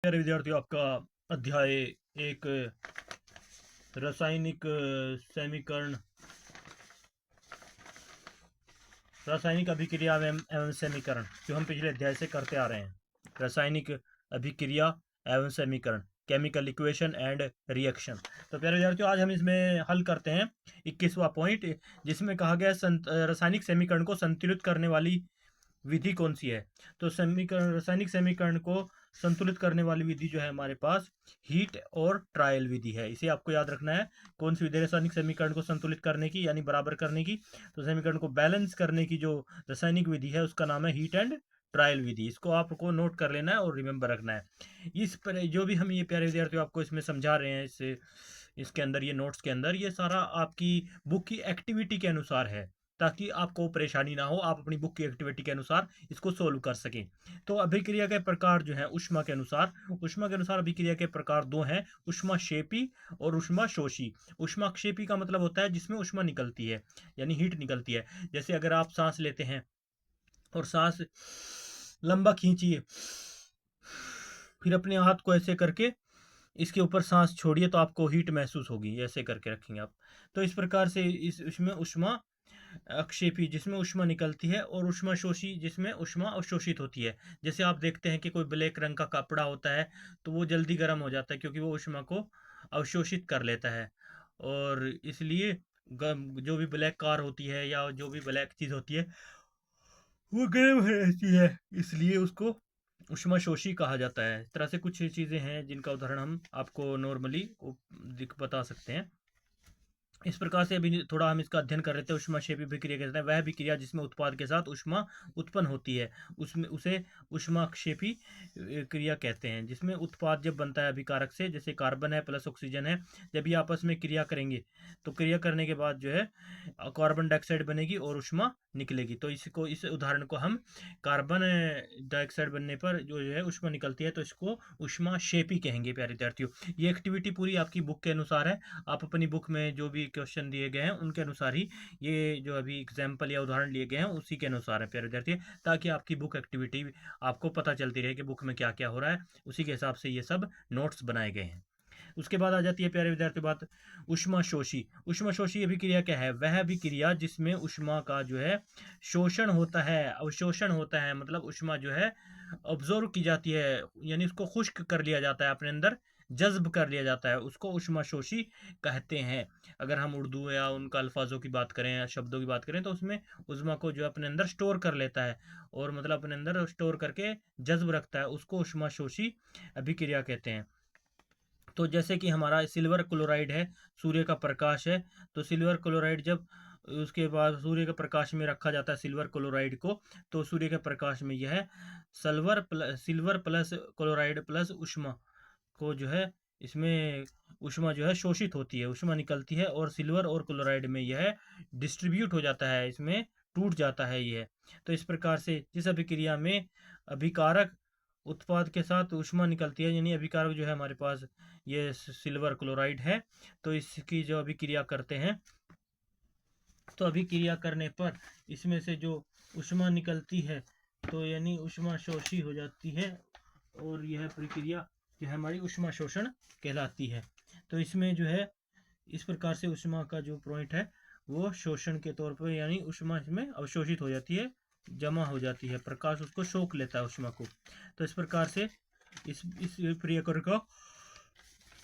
प्यारे विद्यार्थियों, आपका अध्याय एक रासायनिक समीकरण, रासायनिक अभिक्रिया एवं समीकरण जो हम पिछले अध्याय से करते आ रहे हैं। रासायनिक अभिक्रिया एवं समीकरण, केमिकल इक्वेशन एंड रिएक्शन। तो प्यारे विद्यार्थियों, आज हम इसमें हल करते हैं 21वां पॉइंट, जिसमें कहा गया रासायनिक समीकरण को संतुलित करने वाली विधि कौन सी है। तो समीकरण, रासायनिक समीकरण को संतुलित करने वाली विधि जो है हमारे पास हीट और ट्रायल विधि है। इसे आपको याद रखना है। कौन सी विधि, रासायनिक समीकरण को संतुलित करने की यानी बराबर करने की। तो समीकरण को बैलेंस करने की जो रासायनिक विधि है उसका नाम है हीट एंड ट्रायल विधि। इसको आपको नोट कर लेना है और रिमेंबर रखना है। इस पर जो भी हम ये प्यारे विद्यार्थियों आपको इसमें समझा रहे हैं, इसके अंदर, ये नोट्स के अंदर, ये सारा आपकी बुक की एक्टिविटी के अनुसार है, ताकि आपको परेशानी ना हो, आप अपनी बुक की एक्टिविटी के अनुसार इसको सोल्व कर सकें। तो अभिक्रिया के प्रकार जो है ऊष्मा के अनुसार अभिक्रिया के प्रकार दो हैं, ऊष्माक्षेपी और ऊष्माशोषी। ऊष्माक्षेपी का मतलब होता है जिसमें ऊष्मा निकलती है, यानी हीट निकलती है। जैसे अगर आप सांस लेते हैं और सांस लंबा खींचिए, फिर अपने हाथ को ऐसे करके इसके ऊपर सांस छोड़िए तो आपको हीट महसूस होगी, ऐसे करके रखेंगे आप। तो इस प्रकार से इसमें ऊष्मा अक्षेपी जिसमें ऊष्मा निकलती है, और ऊष्मा शोषी जिसमें ऊष्मा अवशोषित होती है। जैसे आप देखते हैं कि कोई ब्लैक रंग का कपड़ा होता है तो वो जल्दी गर्म हो जाता है, क्योंकि वो ऊष्मा को अवशोषित कर लेता है, और इसलिए जो भी ब्लैक कार होती है या जो भी ब्लैक चीज़ होती है वो गर्म रहती है, इसलिए उसको ऊष्माशोषी कहा जाता है। इस तरह से कुछ चीज़ें हैं जिनका उदाहरण हम आपको नॉर्मली बता सकते हैं। इस प्रकार से अभी थोड़ा हम इसका अध्ययन कर रहे थे। ऊष्माक्षेपी विक्रिया कहते हैं वह विक्रिया जिसमें उत्पाद के साथ ऊष्मा उत्पन्न होती है, उसमें उसे ऊष्माक्षेपी क्रिया कहते हैं। जिसमें उत्पाद जब बनता है अभिकारक से, जैसे कार्बन है प्लस ऑक्सीजन है, जब ये आपस में क्रिया करेंगे तो क्रिया करने के बाद जो है कार्बन डाइऑक्साइड बनेगी और ऊष्मा निकलेगी। तो इस उदाहरण को हम कार्बन डाइऑक्साइड बनने पर जो है ऊष्मा निकलती है, तो इसको ऊष्माक्षेपी कहेंगे। प्यारे विद्यार्थियों, ये एक्टिविटी पूरी आपकी बुक के अनुसार है। आप अपनी बुक में जो भी क्वेश्चन दिए गए हैं उनके अनुसार ही ये जो अभी एग्जाम्पल या उदाहरण लिए गए हैं उसी के अनुसार है प्यारे विद्यार्थी, ताकि आपकी बुक एक्टिविटी आपको पता चलती रहे कि बुक में क्या क्या हो रहा है। उसी के हिसाब से ये सब नोट्स बनाए गए हैं। उसके बाद आ जाती है प्यारे विद्यार्थी बात ऊष्माशोषी। ऊष्माशोषी अभिक्रिया क्या है? वह अभिक्रिया जिसमें ऊष्मा का जो है शोषण होता है, अवशोषण होता है, मतलब ऊष्मा जो है ऑब्जॉर्व की जाती है, यानी उसको खुश्क कर लिया जाता है, अपने अंदर जज्ब कर लिया जाता है, उसको ऊष्माशोषी कहते हैं। अगर हम उर्दू या उनका अल्फाजों की बात करें या शब्दों की बात करें तो उसमें ऊष्मा को जो अपने अंदर स्टोर कर लेता है, और मतलब अपने अंदर स्टोर करके जज्ब रखता है, उसको ऊष्माशोषी अभिक्रिया कहते हैं। तो जैसे कि हमारा सिल्वर क्लोराइड है, सूर्य का प्रकाश है, तो सिल्वर क्लोराइड जब उसके बाद सूर्य के प्रकाश में रखा जाता है सिल्वर क्लोराइड को, तो सूर्य के प्रकाश में यह सिल्वर प्लस क्लोराइड प्लस ऊष्मा को जो है, इसमें ऊष्मा जो है शोषित होती है, ऊष्मा निकलती है, और सिल्वर और क्लोराइड में यह डिस्ट्रीब्यूट हो जाता है, इसमें टूट जाता है यह। तो इस प्रकार से जिस अभिक्रिया में अभिकारक उत्पाद के साथ ऊष्मा निकलती है, यानी अभिकारक जो है हमारे पास ये सिल्वर क्लोराइड है, तो इसकी जो अभिक्रिया करते हैं, तो अभिक्रिया करने पर इसमें से जो ऊष्मा निकलती है तो यानी ऊष्मा शोषी हो जाती है, और यह प्रक्रिया जो है हमारी ऊष्मा शोषण कहलाती है। तो इसमें जो है इस प्रकार से ऊष्मा का जो पॉइंट है वो शोषण के तौर पर, यानी ऊष्मा इसमें अवशोषित हो जाती है, जमा हो जाती है, प्रकाश उसको सोख लेता है ऊष्मा को। तो इस प्रकार से इस प्रक्रिया को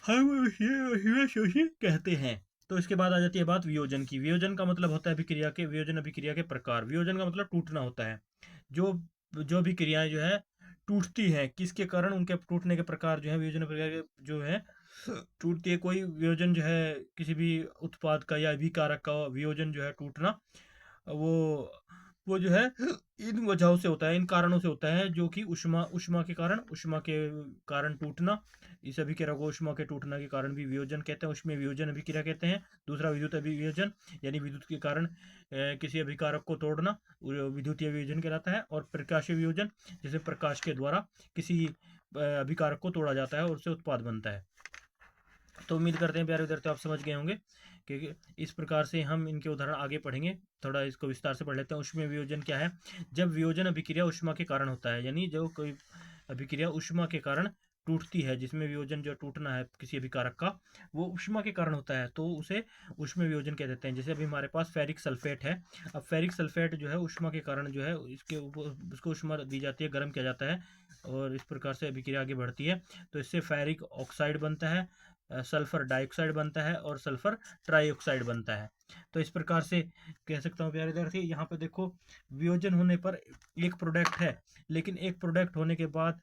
हम शोषी कहते हैं। तो इसके बाद आ जाती है बात वियोजन की। वियोजन का मतलब होता है वियोजन अभिक्रिया के प्रकार। वियोजन का मतलब टूटना होता है। जो जो भी क्रियाएं जो है टूटती हैं, किसके कारण, उनके टूटने के प्रकार जो है वियोजन अभिक्रिया जो है टूटती है। कोई वियोजन जो है किसी भी उत्पाद का या अभिकारक का वियोजन जो है टूटना, वो वो जो है इन वजहों से होता है, इन कारणों से होता है, जो कि ऊष्मा के कारण टूटना। इस अभिक्रिया को ऊष्मा के टूटना के कारण भी वियोजन कहते हैं, उसमें वियोजन अभिक्रिया कहते हैं। दूसरा विद्युत अभियोजन, यानी विद्युत के कारण किसी अभिकारक को तोड़ना, विद्युतीय वियोजन कहलाता है। और प्रकाशीय वियोजन, जैसे प्रकाश के द्वारा किसी अभिकारक को तोड़ा जाता है और उससे उत्पाद बनता है। तो उम्मीद करते हैं प्यारे विद्यार्थी आप समझ गए होंगे कि इस प्रकार से हम इनके उदाहरण आगे पढ़ेंगे। थोड़ा इसको विस्तार से पढ़ लेते हैं। ऊष्मीय वियोजन क्या है? जब वियोजन अभिक्रिया ऊष्मा के कारण होता है, यानी जो कोई अभिक्रिया ऊष्मा के कारण टूटती है, जिसमें वियोजन जो टूटना है किसी अभिकारक का, वो ऊष्मा के कारण होता है, तो उसे ऊष्मीय वियोजन कह देते हैं। जैसे अभी हमारे पास फेरिक सल्फेट है। अब फेरिक सल्फेट जो है ऊष्मा के कारण जो है इसके ऊपर उसको ऊष्मा दी जाती है, गर्म किया जाता है और इस प्रकार से अभिक्रिया आगे बढ़ती है। तो इससे फेरिक ऑक्साइड बनता है, सल्फर डाइऑक्साइड बनता है और सल्फर ट्राईऑक्साइड बनता है। तो इस प्रकार से कह सकता हूँ प्यारे विद्यार्थी, यहाँ पे देखो वियोजन होने पर एक प्रोडक्ट है, लेकिन एक प्रोडक्ट होने के बाद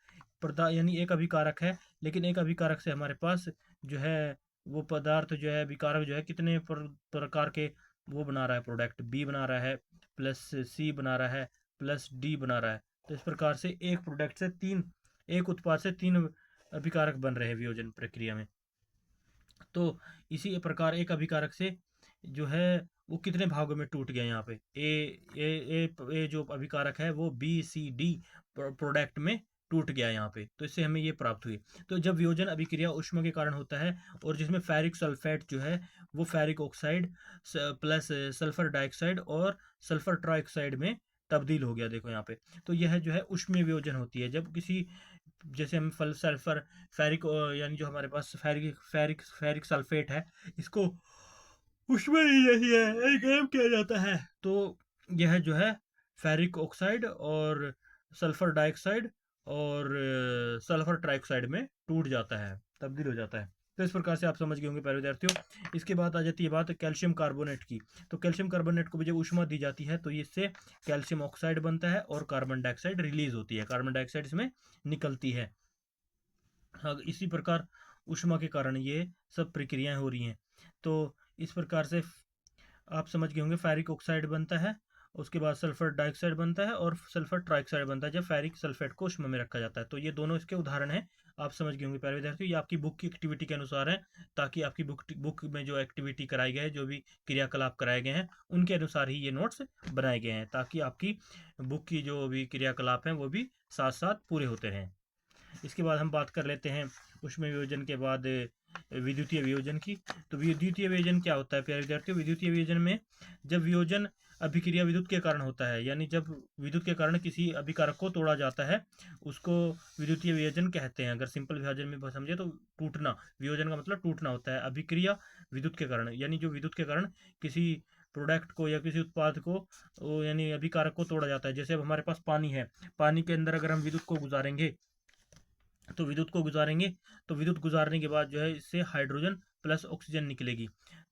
यानी एक अभिकारक है, लेकिन एक अभिकारक से हमारे पास जो है वो पदार्थ जो है अभिकारक जो है कितने प्रकार के वो बना रहा है, प्रोडक्ट बी बना रहा है, प्लस सी बना रहा है, प्लस डी बना रहा है। तो इस प्रकार से एक प्रोडक्ट से तीन, एक उत्पाद से तीन अभिकारक बन रहे हैं वियोजन प्रक्रिया में। तो इसी प्रकार एक अभिकारक से जो है वो कितने भागों में टूट गया, यहाँ पे ए जो अभिकारक है वो बी सी डी प्रोडक्ट में टूट गया यहाँ पे। तो इससे हमें ये प्राप्त हुई। तो जब वियोजन अभिक्रिया ऊष्मा के कारण होता है और जिसमें फेरिक सल्फेट जो है वो ferric oxide plus sulphur dioxide और सल्फर ट्राइऑक्साइड में तब्दील हो गया, देखो यहाँ पे। तो यह जो है ऊष्मीय वियोजन होती है जब किसी, जैसे हम फल सल्फर फेरिक यानी जो हमारे पास फेरिक फेरिक फेरिक सल्फेट है, इसको उसमें ही यही है गर्म किया जाता है, तो यह जो है फेरिक ऑक्साइड और सल्फर डाइऑक्साइड और सल्फर ट्राइऑक्साइड में टूट जाता है, तब्दील हो जाता है। तो इस प्रकार से आप समझ गए होंगे प्यारे विद्यार्थियों। इसके बाद आ जाती है बात कैल्शियम कार्बोनेट की। तो कैल्शियम कार्बोनेट को भी जब ऊष्मा दी जाती है तो इससे कैल्शियम ऑक्साइड बनता है और कार्बन डाइऑक्साइड रिलीज होती है, कार्बन डाइऑक्साइड इसमें निकलती है। हाँ, इसी प्रकार ऊष्मा के कारण ये सब प्रक्रियाएं हो रही हैं। तो इस प्रकार से आप समझ गए होंगे फेरिक ऑक्साइड बनता है, उसके बाद सल्फर डाइऑक्साइड बनता है और सल्फर ट्राइऑक्साइड बनता है जब फेरिक सल्फेट को ऊष्मा में रखा जाता है। तो ये दोनों इसके उदाहरण हैं। आप समझ गए होंगे प्यारे विद्यार्थियों, ये आपकी बुक की एक्टिविटी के अनुसार है, ताकि आपकी बुक में जो एक्टिविटी कराई गई है, जो भी क्रियाकलाप कराए गए हैं, उनके अनुसार ही ये नोट्स बनाए गए हैं, ताकि आपकी बुक की जो भी क्रियाकलाप हैं वो भी साथ साथ पूरे होते रहें। इसके बाद हम बात कर लेते हैं ऊष्मीय वियोजन के बाद विद्युतीय वियोजन की। तो विद्युतीय वियोजन क्या होता है प्यारे विद्यार्थियों? विद्युतीय वियोजन में जब वियोजन अभिक्रिया विद्युत के कारण होता है, यानी जब विद्युत के कारण किसी अभिकारक को तोड़ा जाता है, उसको विद्युतीय वियोजन कहते हैं। अगर सिंपल विभाजन में समझे तो टूटना, वियोजन का मतलब टूटना होता है। अभिक्रिया विद्युत के कारण, यानी जो विद्युत के कारण किसी प्रोडक्ट को या किसी उत्पाद को यानी अभिकारक को तोड़ा जाता है। जैसे अब हमारे पास पानी है, पानी के अंदर अगर हम विद्युत को गुजारेंगे तो विद्युत गुजारने के बाद जो है इससे हाइड्रोजन प्लस ऑक्सीजन निकलेगी।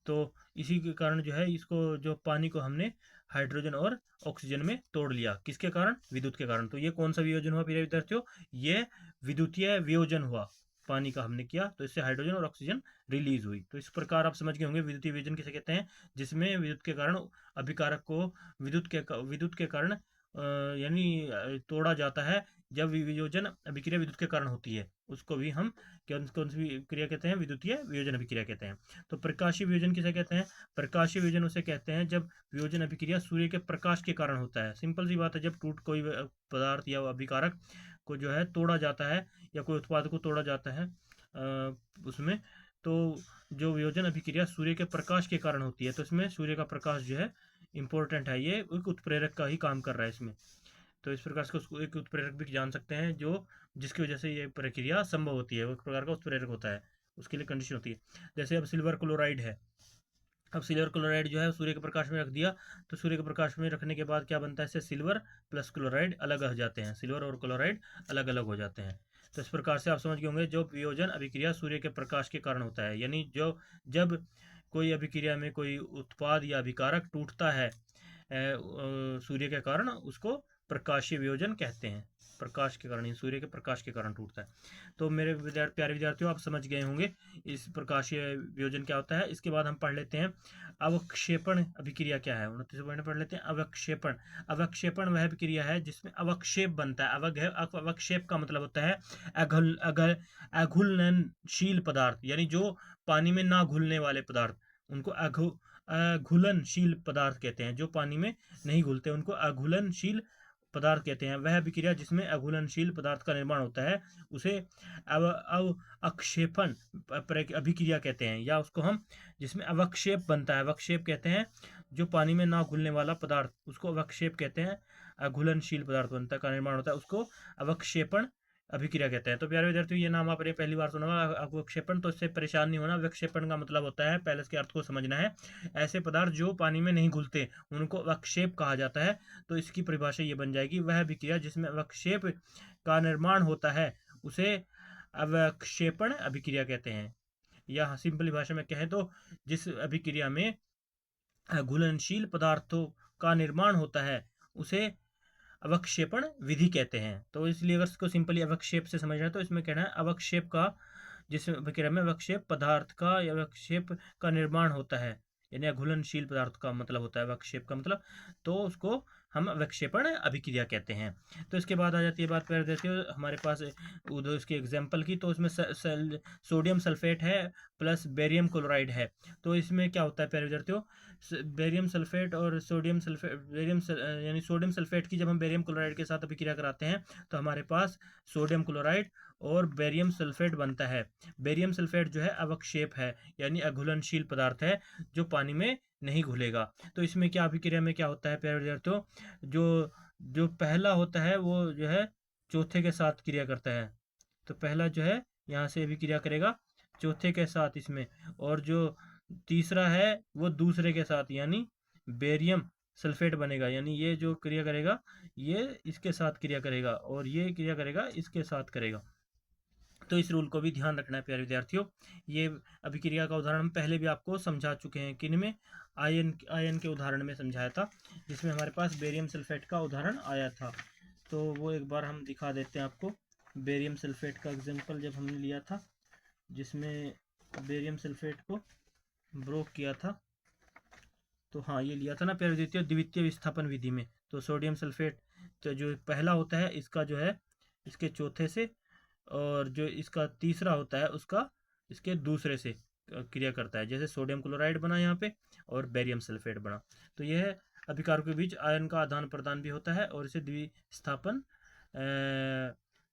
तो इसी के कारण जो है इसको, जो पानी को हमने हाइड्रोजन और ऑक्सीजन में तोड़ लिया, किसके कारण? विद्युत के कारण। तो ये कौन सा वियोजन हुआ प्रिय विद्यार्थियों? ये विद्युतीय वियोजन हुआ। पानी का हमने किया तो इससे हाइड्रोजन और ऑक्सीजन रिलीज हुई। तो इस प्रकार आप समझ गए होंगे विद्युतीय वियोजन किसे कहते हैं, जिसमें विद्युत के कारण अभिकारक को विद्युत के कारण यानी तोड़ा जाता है। जब वियोजन अभिक्रिया विद्युत के कारण होती है, उसको भी हम कौन सी क्रिया कहते हैं? विद्युतीय वियोजन अभिक्रिया कहते हैं। तो प्रकाशीय वियोजन किसे कहते हैं? प्रकाशीय वियोजन उसे कहते हैं जब वियोजन अभिक्रिया सूर्य के प्रकाश के कारण होता है। सिंपल सी बात है, जब कोई पदार्थ या अभिकारक को जो है तोड़ा जाता है या कोई उत्पाद को तोड़ा जाता है उसमें, तो जो वियोजन अभिक्रिया सूर्य के प्रकाश के कारण होती है, तो इसमें सूर्य का प्रकाश जो है इंपॉर्टेंट है, ये एक उत्प्रेरक का ही काम कर रहा है इसमें। तो इस प्रकार से उसको एक उत्प्रेरक भी जान सकते हैं, जो जिसकी वजह से ये प्रक्रिया संभव होती है, वो एक प्रकार का उत्प्रेरक होता है, उसके लिए कंडीशन होती है। जैसे अब सिल्वर क्लोराइड है, अब सिल्वर क्लोराइड जो है सूर्य के प्रकाश में रख दिया, तो सूर्य के प्रकाश में रखने के बाद क्या बनता है? इससे सिल्वर प्लस क्लोराइड अलग हो जाते हैं, सिल्वर और क्लोराइड अलग अलग हो जाते हैं। तो इस प्रकार से आप समझ गए होंगे, जो वियोजन अभिक्रिया सूर्य के प्रकाश के कारण होता है, यानी जो जब कोई अभिक्रिया में कोई उत्पाद या अभिकारक टूटता है सूर्य के कारण, उसको प्रकाशीय वियोजन कहते हैं। प्रकाश के कारण, सूर्य के प्रकाश के कारण टूटता है। तो मेरे प्यारे विद्यार्थियों, आप समझ गए होंगे इस प्रकाशीय वियोजन क्या होता है। इसके बाद हम पढ़ लेते हैं अवक्षेपण अभिक्रिया क्या है। 29 पॉइंट पढ़ लेते हैं अवक्षेपण। अवक्षेपण वह अभिक्रिया है जिसमें अवक्षेप बनता है। अवक्षेप का मतलब होता है अघुलनशील पदार्थ, यानी जो पानी में ना घुलने वाले पदार्थ, उनको अघुलनशील पदार्थ कहते हैं। जो पानी में नहीं घुलते उनको अघुलनशील पदार्थ कहते हैं। वह अभिक्रिया जिसमें अघुलनशील पदार्थ का निर्माण होता है उसे अवक्षेपण अभिक्रिया कहते हैं, या उसको हम जिसमें अवक्षेप बनता है, अवक्षेप कहते हैं जो पानी में ना घुलने वाला पदार्थ, उसको अवक्षेप कहते हैं। अघुलनशील पदार्थ बनता का निर्माण होता है, उसको अवक्षेपण अभिक्रिया कहते हैं। तो प्यारे विद्यार्थियों, ये नाम आपने पहली बार सुना होगा, अवक्षेपण। तो इससे परेशान नहीं होना। अवक्षेपण का मतलब होता है, पहले इसके अर्थ को समझना है, ऐसे पदार्थ जो पानी में नहीं घुलते उनको अवक्षेप कहा जाता है। तो इसकी परिभाषा ये बन जाएगी, वह अभिक्रिया जिसमें अवक्षेप का निर्माण होता है उसे अवक्षेपण अभिक्रिया कहते हैं। या सिंपली भाषा में कहें तो जिस अभिक्रिया में घुलनशील पदार्थों का निर्माण होता है उसे अवक्षेपण विधि कहते हैं। तो इसलिए अगर इसको सिंपली अवक्षेप से समझना है तो इसमें कहना है अवक्षेप का, जिस प्रक्रिया में अवक्षेप पदार्थ का या अवक्षेप का निर्माण होता है, यानी घुलनशील पदार्थ का मतलब होता है अवक्षेप का मतलब, तो उसको हम अवक्षेपण अभिक्रिया कहते हैं। तो इसके बाद आ जाती है बात, कर देते हो हमारे पास उधर इसके एग्जाम्पल की। तो उसमें सोडियम सल्फेट है प्लस बेरियम क्लोराइड है। तो इसमें क्या होता है प्यारे विद्यार्थियों, बेरियम सल्फेट और सोडियम सल्फेट, यानी सोडियम सल्फेट की जब हम बेरियम क्लोराइड के साथ अभिक्रिया कराते हैं तो हमारे पास सोडियम क्लोराइड और बेरियम सल्फेट बनता है। बेरियम सल्फेट जो है अवक्षेप है, यानी अघुलनशील पदार्थ है जो पानी में नहीं घुलेगा। तो इसमें क्या अभिक्रिया में क्या होता है प्यारे विद्यार्थियों, जो जो पहला होता है वो जो है चौथे के साथ क्रिया करता है। तो पहला जो है यहाँ से अभिक्रिया करेगा चौथे के साथ इसमें, और जो तीसरा है वो दूसरे के साथ, यानी बेरियम सल्फेट बनेगा, यानी ये जो क्रिया करेगा ये इसके साथ क्रिया करेगा और ये क्रिया करेगा इसके साथ करेगा। तो इस रूल को भी ध्यान रखना है प्यारे विद्यार्थियों। ये अभिक्रिया का उदाहरण हम पहले भी आपको समझा चुके हैं, किन में, आयन के उदाहरण में समझाया था, जिसमें हमारे पास बेरियम सल्फेट का उदाहरण आया था। तो वो एक बार हम दिखा देते हैं आपको। बेरियम सल्फेट का एग्जाम्पल जब हमने लिया था, जिसमें बेरियम सल्फेट को ब्रोक किया था, तो हाँ ये लिया था ना प्यारे विद्यार्थियों, द्वितीय विस्थापन विधि में। तो सोडियम सल्फेट तो जो पहला होता है इसका जो है इसके चौथे से, और जो इसका तीसरा होता है उसका इसके दूसरे से क्रिया करता है। जैसे सोडियम क्लोराइड बना यहाँ पे और बेरियम सल्फेट बना। तो यह अभिकारकों के बीच आयन का आदान प्रदान भी होता है और इसे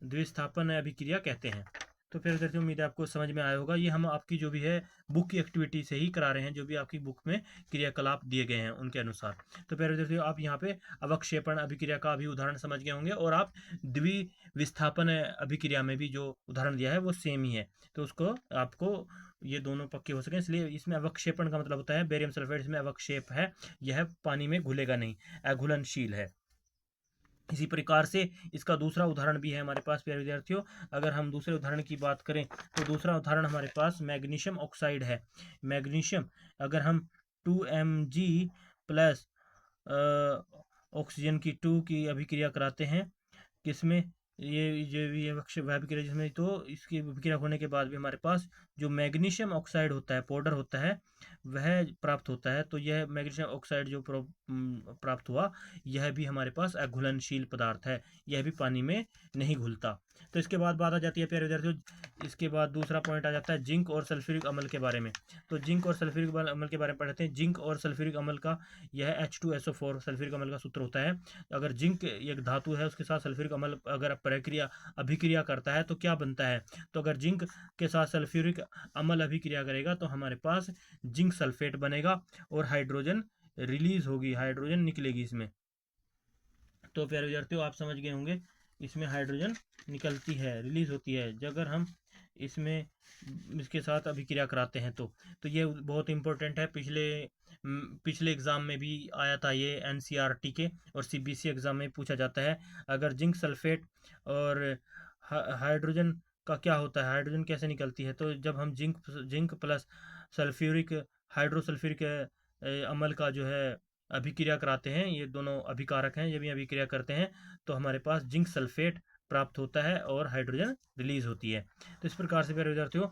द्विस्थापन अभिक्रिया कहते हैं। तो फिर विद्यार्थियों, उम्मीद है आपको समझ में आया होगा। ये हम आपकी जो भी है बुक की एक्टिविटी से ही करा रहे हैं, जो भी आपकी बुक में क्रियाकलाप दिए गए हैं उनके अनुसार। तो फिर विद्यार्थियों, आप यहाँ पे अवक्षेपण अभिक्रिया का भी उदाहरण समझ गए होंगे, और आप द्विविस्थापन अभिक्रिया में भी जो उदाहरण दिया है वो सेम ही है। तो उसको आपको ये दोनों पक्के हो सके, इसलिए इसमें अवक्षेपण का मतलब होता है बेरियम सल्फेट, इसमें अवक्षेप है, यह पानी में घुलेगा नहीं, अघुलनशील है। इसी प्रकार से इसका दूसरा उदाहरण भी है हमारे पास प्यारे विद्यार्थियों। अगर हम दूसरे उदाहरण की बात करें तो दूसरा उदाहरण हमारे पास मैग्नीशियम ऑक्साइड है। मैग्नीशियम, अगर हम 2Mg प्लस ऑक्सीजन की 2 की अभिक्रिया कराते हैं, किसमें, ये जो ये अभिक्रिया जिसमें, तो इसकी अभिक्रिया होने के बाद भी हमारे पास जो मैग्नीशियम ऑक्साइड होता है, पाउडर होता है, वह प्राप्त होता है। तो यह मैग्नीशियम ऑक्साइड जो प्राप्त हुआ, यह भी हमारे पास अघुलनशील पदार्थ है, यह भी पानी में नहीं घुलता। तो इसके बाद बात आ जाती है प्यारे विद्यार्थियों, इसके बाद दूसरा पॉइंट आ जाता है जिंक और सल्फ्यूरिक अम्ल के बारे में। तो जिंक और सल्फ्यूरिक अम्ल के बारे में पढ़ते हैं। जिंक और सल्फ्यूरिक अम्ल का यह H2SO4 सल्फ्यूरिक अम्ल का सूत्र होता है। अगर जिंक एक धातु है, उसके साथ सल्फ्यूरिक अम्ल अगर अभिक्रिया करता है तो क्या बनता है, तो अगर जिंक के साथ सल्फ्यूरिक अम्ल अभिक्रिया करेगा तो हमारे पास जिंक सल्फेट बनेगा और हाइड्रोजन रिलीज होगी, हाइड्रोजन निकलेगी इसमें। तो प्यारे विद्यार्थियों, आप समझ गए होंगे, इसमें हाइड्रोजन निकलती है, रिलीज होती है अगर हम इसमें इसके साथ अभिक्रिया कराते हैं। तो ये बहुत इंपॉर्टेंट है। पिछले एग्जाम में भी आया था ये, NCERT के और CBSE एग्जाम में पूछा जाता है। अगर जिंक सल्फेट और हाइड्रोजन का क्या होता है, हाइड्रोजन कैसे निकलती है, तो जब हम जिंक प्लस सल्फ्यूरिक हाइड्रोसल्फ्यूरिक अम्ल का जो है अभिक्रिया कराते हैं, ये दोनों अभिकारक हैं, ये भी अभिक्रिया करते हैं, तो हमारे पास जिंक सल्फेट प्राप्त होता है और हाइड्रोजन रिलीज होती है। तो इस प्रकार से प्यारे विद्यार्थियों,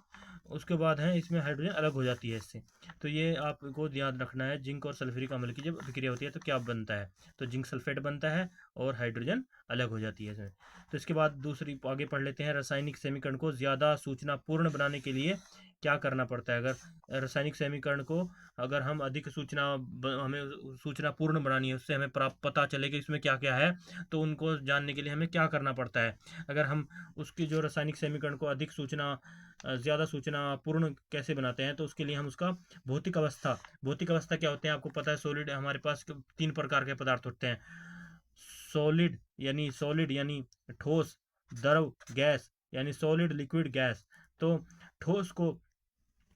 उसके बाद है इसमें हाइड्रोजन अलग हो जाती है इससे। तो ये आपको ध्यान रखना है, जिंक और सल्फ्यूरिक अम्ल की जब अभिक्रिया होती है तो क्या बनता है, तो जिंक सल्फेट बनता है और हाइड्रोजन अलग हो जाती है इसमें। तो इसके बाद दूसरी आगे पढ़ लेते हैं, रासायनिक समीकरण को ज़्यादा सूचनापूर्ण बनाने के लिए क्या करना पड़ता है। अगर रासायनिक समीकरण को अगर हम अधिक हमें सूचना पूर्ण बनानी है, उससे हमें पता चले कि इसमें क्या क्या है, तो उनको जानने के लिए हमें क्या करना पड़ता है। अगर हम उसकी जो रासायनिक समीकरण को अधिक ज़्यादा सूचना पूर्ण कैसे बनाते हैं, तो उसके लिए हम उसका भौतिक अवस्था क्या होते हैं आपको पता है। सॉलिड, हमारे पास 3 प्रकार के पदार्थ होते हैं। सॉलिड यानी ठोस, द्रव गैस यानी सॉलिड लिक्विड गैस। तो ठोस को,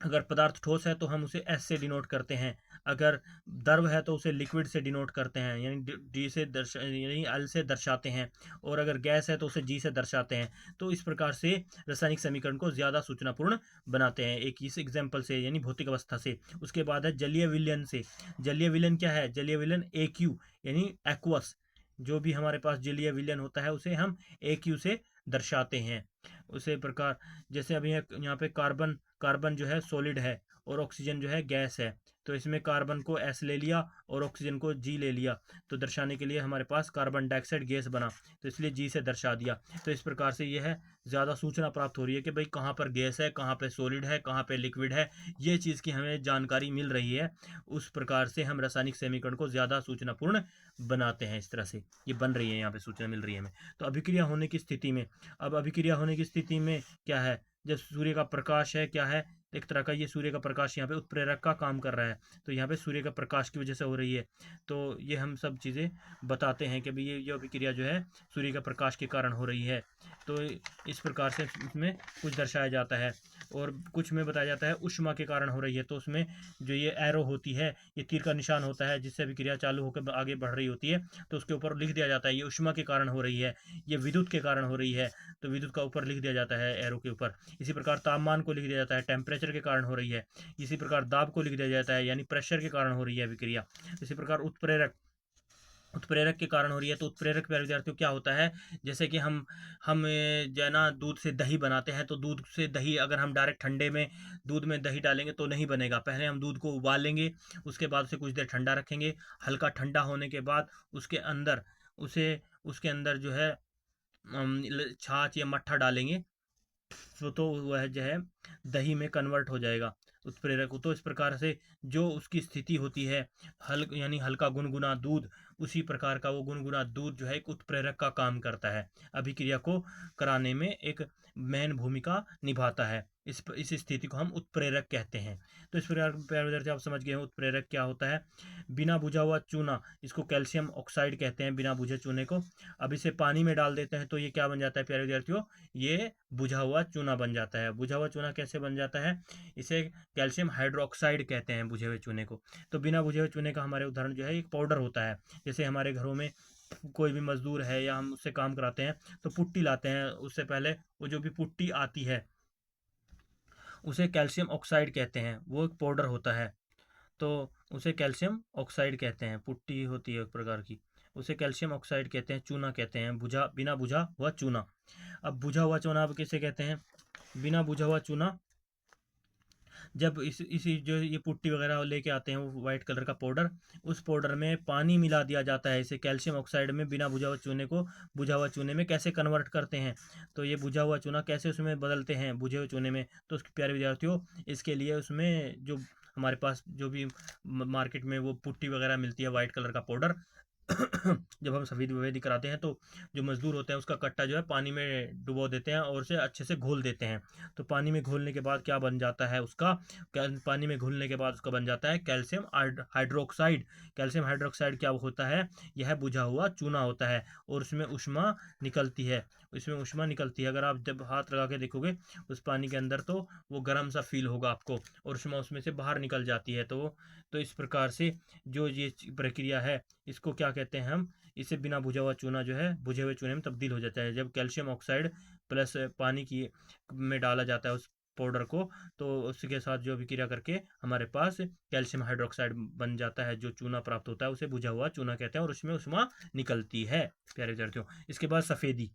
अगर पदार्थ ठोस है तो हम उसे एस से डिनोट करते हैं, अगर द्रव है तो उसे लिक्विड से डिनोट करते हैं, यानी डी से यानी एल से दर्शाते हैं, और अगर गैस है तो उसे जी से दर्शाते हैं। तो इस प्रकार से रासायनिक समीकरण को ज़्यादा सूचनापूर्ण बनाते हैं, एक इस एग्जाम्पल से यानी भौतिक अवस्था से। उसके बाद है जलीय विलयन से। जलीय विलयन क्या है? जलीय विलयन एक्यू यानी एक्वस, जो भी हमारे पास जलीय विलयन होता है उसे हम एक्यू से दर्शाते हैं। उसी प्रकार जैसे अभी यहाँ पे कार्बन कार्बन जो है सॉलिड है और ऑक्सीजन जो है गैस है, तो इसमें कार्बन को एस ले लिया और ऑक्सीजन को जी ले लिया, तो दर्शाने के लिए हमारे पास कार्बन डाइऑक्साइड गैस बना, तो इसलिए जी से दर्शा दिया। तो इस प्रकार से यह है ज़्यादा सूचना प्राप्त हो रही है कि भाई कहाँ पर गैस है, कहाँ पे सॉलिड है, कहाँ पे लिक्विड है, ये चीज़ की हमें जानकारी मिल रही है। उस प्रकार से हम रासायनिक समीकरण को ज़्यादा सूचनापूर्ण बनाते हैं। इस तरह से ये बन रही है, यहाँ पे सूचना मिल रही है हमें। तो अभिक्रिया होने की स्थिति में, अब अभिक्रिया होने की स्थिति में क्या है? जब सूर्य का प्रकाश है, क्या है, एक तरह का ये सूर्य का प्रकाश यहाँ पे उत्प्रेरक का काम कर रहा है, तो यहाँ पे सूर्य का प्रकाश की वजह से हो रही है। तो ये हम सब चीज़ें बताते हैं कि भाई ये अभिक्रिया जो है सूर्य का प्रकाश के कारण हो रही है। तो इस प्रकार से इसमें कुछ दर्शाया जाता है, और कुछ में बताया जाता है ऊष्मा के कारण हो रही है। तो उसमें जो ये एरो होती है, ये तीर का निशान होता है जिससे अभिक्रिया चालू होकर आगे बढ़ रही होती है, तो उसके ऊपर लिख दिया जाता है ये ऊष्मा के कारण हो रही है, ये विद्युत के कारण हो रही है, तो विद्युत का ऊपर लिख दिया जाता है एरो के ऊपर। इसी प्रकार तापमान को लिख दिया जाता है, टेम्परेचर के कारण हो रही है। इसी प्रकार दाब को लिख दिया जाता है, यानी प्रेशर के कारण हो रही है अभिक्रिया। इसी प्रकार उत्प्रेरक उत्प्रेरक के कारण हो रही है। तो उत्प्रेरक प्यारे विद्यार्थियों क्या होता है? जैसे कि हम जो है ना दूध से दही बनाते हैं, तो दूध से दही अगर हम डायरेक्ट ठंडे में दूध में दही डालेंगे तो नहीं बनेगा, पहले हम दूध को उबालेंगे, उसके बाद उसे कुछ देर ठंडा रखेंगे, हल्का ठंडा होने के बाद उसके अंदर जो है छाछ या मट्ठा डालेंगे, तो वह जो है दही में कन्वर्ट हो जाएगा उत्प्रेरक। तो इस प्रकार से जो उसकी स्थिति होती है यानी हल्का गुनगुना दूध, उसी प्रकार का वो गुनगुना दूध जो है एक उत्प्रेरक का काम करता है, अभिक्रिया को कराने में एक मेन भूमिका निभाता है। इस स्थिति को हम उत्प्रेरक कहते हैं। तो इस प्रकार प्यारे विद्यार्थी आप समझ गए हैं उत्प्रेरक क्या होता है। बिना बुझा हुआ चूना, इसको कैल्शियम ऑक्साइड कहते हैं, बिना बुझे चूने को। अब इसे पानी में डाल देते हैं तो ये क्या बन जाता है प्यारे विद्यार्थियों? ये बुझा हुआ चूना बन जाता है। बुझा हुआ चूना कैसे बन जाता है? इसे कैल्शियम हाइड्रोक्साइड कहते हैं बुझे हुए चूने को। तो बिना बुझे हुए चूने का हमारे उदाहरण जो है एक पाउडर होता है। जैसे हमारे घरों में कोई भी मजदूर है या हम उससे काम कराते हैं तो पुट्टी लाते हैं, उससे पहले वो जो भी पुट्टी आती है उसे कैल्शियम ऑक्साइड कहते हैं, वो एक पाउडर होता है। तो उसे कैल्शियम ऑक्साइड कहते हैं, पुट्टी होती है एक प्रकार की, उसे कैल्शियम ऑक्साइड कहते हैं, चूना कहते हैं, बिना बुझा हुआ चूना। अब बुझा हुआ चूना अब किसे कहते हैं? बिना बुझा हुआ चूना जब इसी जो ये पुट्टी वगैरह लेके आते हैं वो वाइट कलर का पाउडर, उस पाउडर में पानी मिला दिया जाता है, इसे कैल्शियम ऑक्साइड में बिना बुझा हुआ चूने को बुझा हुआ चूने में कैसे कन्वर्ट करते हैं, तो ये बुझा हुआ चूना कैसे उसमें बदलते हैं बुझे हुए चूने में। तो उसके प्यारे विद्यार्थियों, इसके लिए उसमें जो हमारे पास जो भी मार्केट में वो पुट्टी वगैरह मिलती है वाइट कलर का पाउडर, जब हम सफ़ेद वफेदी कराते हैं तो जो मजदूर होते हैं उसका कट्टा जो है पानी में डुबो देते हैं और उसे अच्छे से घोल देते हैं। तो पानी में घोलने के बाद क्या बन जाता है उसका? पानी में घुलने के बाद उसका बन जाता है कैल्शियम हाइड्रोक्साइड। कैल्शियम हाइड्रोक्साइड क्या होता है? यह बुझा हुआ चूना होता है और उसमें ऊष्मा निकलती है। इसमें ऊष्मा निकलती है, अगर आप जब हाथ लगा के देखोगे उस पानी के अंदर तो वो गर्म सा फील होगा आपको, और ऊष्मा उसमें से बाहर निकल जाती है। तो इस प्रकार से जो ये प्रक्रिया है इसको क्या कहते हैं हम? इसे बिना बुझा हुआ चूना जो है बुझे हुए चूने में तब्दील हो जाता है। जब कैल्शियम ऑक्साइड प्लस पानी की में डाला जाता है उस पाउडर को, तो उसके साथ जो अभिक्रिया करके हमारे पास कैल्शियम हाइड्रोक्साइड बन जाता है, जो चूना प्राप्त होता है उसे बुझा हुआ चूना कहते हैं और उसमें ऊष्मा निकलती है प्यारे विद्यार्थियों। इसके बाद सफ़ेदी।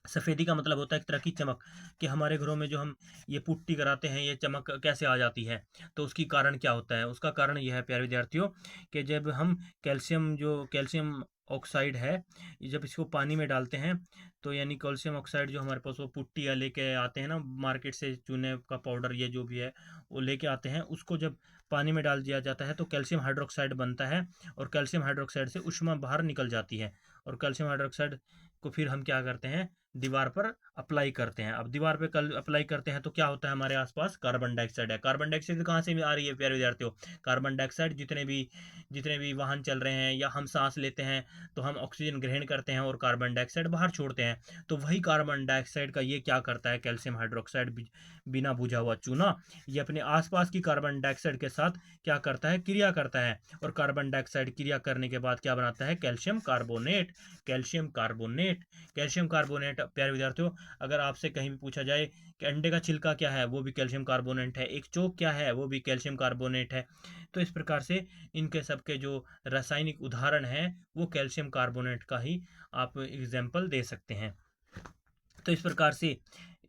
सफ़ेदी का मतलब होता है एक तरह की चमक, कि हमारे घरों में जो हम ये पुट्टी कराते हैं ये चमक कैसे आ जाती है, तो उसकी कारण क्या होता है? उसका कारण यह है प्यारे विद्यार्थियों कि जब हम कैल्शियम ऑक्साइड है, जब इसको पानी में डालते हैं तो यानी कैल्शियम ऑक्साइड जो हमारे पास वो पुट्टी या लेके आते हैं ना मार्केट से, चूने का पाउडर ये जो भी है वो लेके आते हैं, उसको जब पानी में डाल दिया जाता है तो कैल्शियम हाइड्रोक्साइड बनता है, और कैल्शियम हाइड्रोक्साइड से ऊष्मा बाहर निकल जाती है, और कैल्शियम हाइड्रोक्साइड को फिर हम क्या करते हैं? दीवार पर अप्लाई करते हैं। अब दीवार पे कल अप्लाई करते हैं तो क्या होता है, हमारे आसपास कार्बन डाइऑक्साइड है। कार्बन डाइऑक्साइड कहाँ से आ रही है प्यारे विद्यार्थियों? कार्बन डाइऑक्साइड जितने भी वाहन चल रहे हैं या हम सांस लेते हैं तो हम ऑक्सीजन ग्रहण करते हैं और कार्बन डाइऑक्साइड बाहर छोड़ते हैं। तो वही कार्बन डाइऑक्साइड का ये क्या करता है, कैल्शियम हाइड्रोक्साइड बिना बुझा हुआ चूना, ये अपने आसपास की कार्बन डाइऑक्साइड के साथ क्या करता है, क्रिया करता है। और कार्बन डाइऑक्साइड क्रिया करने के बाद क्या बनाता है, calcium carbonate. Calcium carbonate calcium carbonate प्यारे विद्यार्थियों, अगर आपसे कहीं भी पूछा जाए कि अंडे का छिलका क्या है, वो भी कैल्शियम कार्बोनेट है। एक चोक क्या है, वो भी कैल्शियम कार्बोनेट है। तो इस प्रकार से इनके सबके जो रासायनिक उदाहरण हैं वो कैल्शियम कार्बोनेट का ही आप एग्जाम्पल दे सकते हैं। तो इस प्रकार से